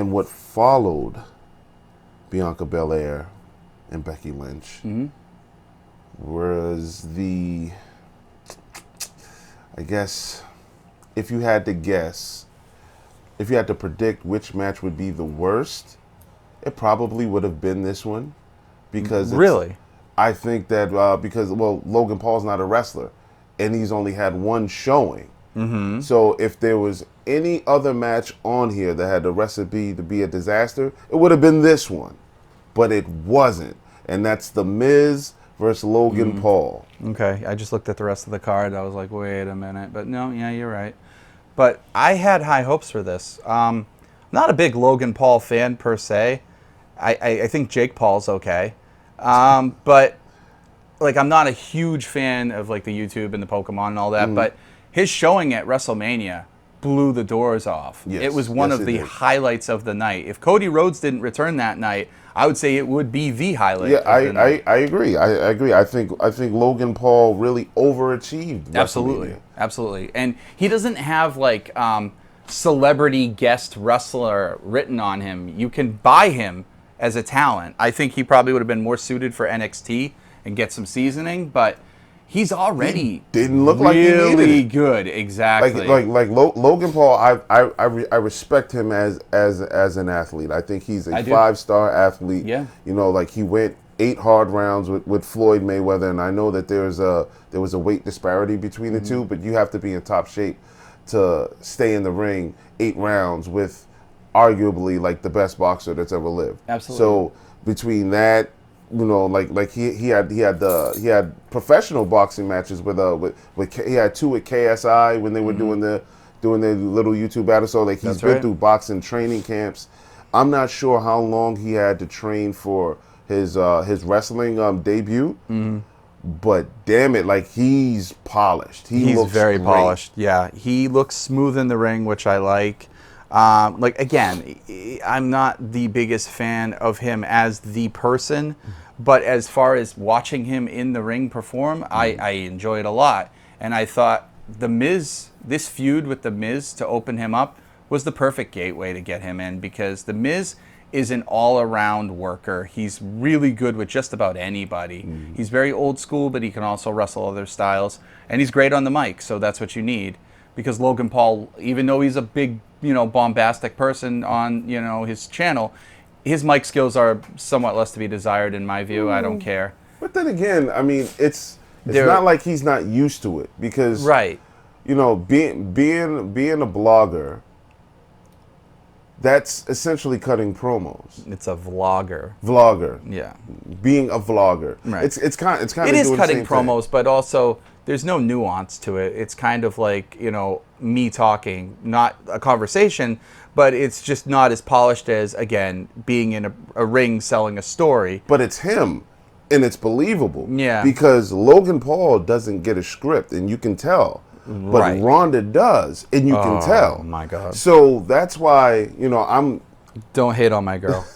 and what followed Bianca Belair and Becky Lynch was I guess, if you had to guess, if you had to predict which match would be the worst, it probably would have been this one. Because really? I think that because Logan Paul's not a wrestler, and he's only had one showing. Mm-hmm. So if there was any other match on here that had the recipe to be a disaster, it would have been this one, but it wasn't, and that's The Miz versus Logan Paul. Okay, I just looked at the rest of the card. I was like, wait a minute, but no, yeah, you're right. But I had high hopes for this. Not a big Logan Paul fan per se. I think Jake Paul's okay. But like, I'm not a huge fan of like the YouTube and the Pokemon and all that, but his showing at WrestleMania blew the doors off. Yes. It was one of the highlights of the night. If Cody Rhodes didn't return that night, I would say it would be the highlight. Yeah, I agree. I agree. I think Logan Paul really overachieved. Absolutely. And he doesn't have like celebrity guest wrestler written on him. You can buy him as a talent. I think he probably would have been more suited for NXT and get some seasoning, but he's already didn't look like he needed really it. Good. Exactly. Logan Paul, I respect him as an athlete. I think he's a 5-star athlete. Yeah. You know, like he went 8 hard rounds with Floyd Mayweather, and I know that there was a weight disparity between the two, but you have to be in top shape to stay in the ring 8 rounds with arguably like the best boxer that's ever lived. Absolutely. So between that, you know, like he had professional boxing matches with he had 2 with KSI when they were doing their little YouTube battle. So like he's been through boxing training camps. I'm not sure how long he had to train for his wrestling debut. But damn it, like he's polished. He's very great. polished. Yeah, he looks smooth in the ring, which I like. Like again, I'm not the biggest fan of him as the person, but as far as watching him in the ring perform, I enjoy it a lot. And I thought this feud with The Miz to open him up was the perfect gateway to get him in, because The Miz is an all-around worker. He's really good with just about anybody. He's very old school, but he can also wrestle other styles, and he's great on the mic. So that's what you need, because Logan Paul, even though he's a big, bombastic person on, his channel, his mic skills are somewhat less to be desired in my view. I don't care. But then again, I mean, it's not like he's not used to it, because being a blogger, that's essentially cutting promos. It's a vlogger. Yeah. Being a vlogger. Right. It's kind of It is cutting promos, but also there's no nuance to it. It's kind of like, me talking, not a conversation, but it's just not as polished as, again, being in a ring selling a story. But it's him, and it's believable. Yeah. Because Logan Paul doesn't get a script, and you can tell. But Ronda does, and you can tell. Oh my God! So that's why I'm. Don't hate on my girl.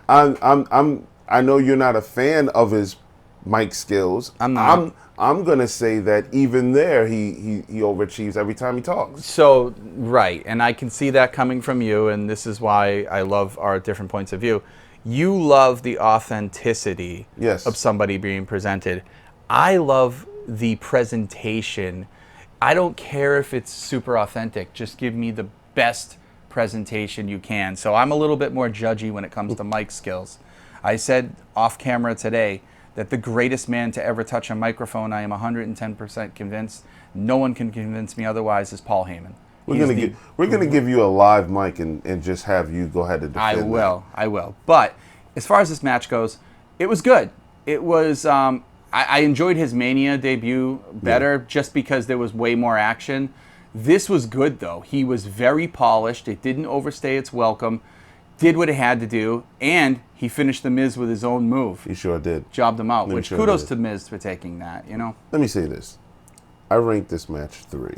I know you're not a fan of his mic skills. I'm not. I'm gonna say that even there he overachieves every time he talks. So and I can see that coming from you, and this is why I love our different points of view. You love the authenticity of somebody being presented. I love the presentation. I don't care if it's super authentic. Just give me the best presentation you can. So I'm a little bit more judgy when it comes to mic skills. I said off camera today that the greatest man to ever touch a microphone, I am 110% convinced, no one can convince me otherwise, is Paul Heyman. We're gonna give you a live mic and just have you go ahead and defend I will. But as far as this match goes, it was good. It was... I enjoyed his Mania debut better just because there was way more action. This was good, though. He was very polished. It didn't overstay its welcome. Did what it had to do. And he finished The Miz with his own move. He sure did. Jobbed him out, which kudos to Miz for taking that, Let me say this. I ranked this match 3.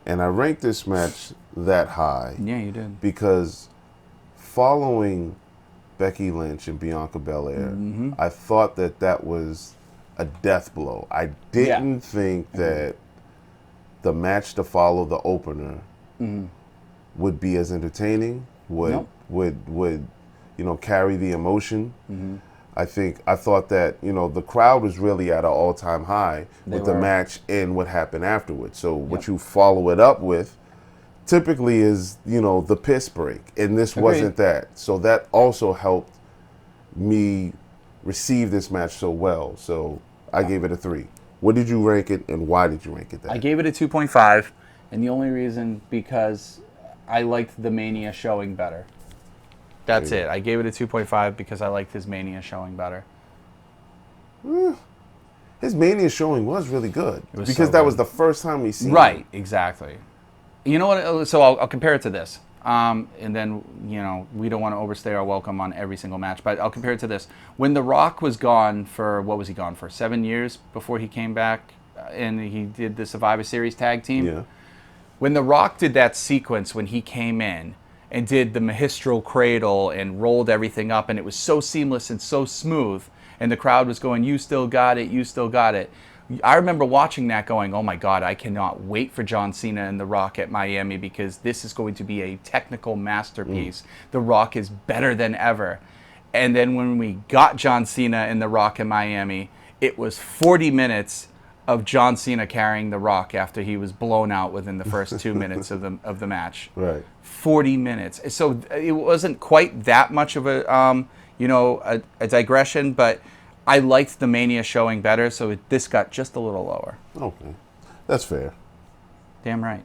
And I ranked this match that high. Yeah, you did. Because following Becky Lynch and Bianca Belair, I thought that was a death blow. I didn't think that the match to follow the opener would be as entertaining, would Nope. would carry the emotion. Mm-hmm. I thought that the crowd was really at an all-time high with the match and what happened afterwards. So what you follow it up with typically is the piss break, and this wasn't that. So that also helped me receive this match so well. So I gave it a 3. What did you rank it, and why did you rank it that? I gave it a 2.5, and the only reason because I liked the Mania showing better. That's it. I gave it a 2.5 because I liked his Mania showing better. His Mania showing was really good because so that good. was the first time we seen him. Right, exactly. You know what? So I'll compare it to this. And then, we don't want to overstay our welcome on every single match, but I'll compare it to this. When The Rock was gone for, what was he gone for, 7 years before he came back and he did the Survivor Series tag team? Yeah. When The Rock did that sequence when he came in and did the Mahistral Cradle and rolled everything up, and it was so seamless and so smooth, and the crowd was going, you still got it, you still got it. I remember watching that going, oh my God, I cannot wait for John Cena and The Rock at Miami because this is going to be a technical masterpiece. The Rock is better than ever. And then when we got John Cena and The Rock in Miami, it was 40 minutes of John Cena carrying The Rock after he was blown out within the first 2 minutes of the match. Right. 40 minutes. So it wasn't quite that much of a digression, but I liked the Mania showing better, so this got just a little lower. Okay. That's fair. Damn right.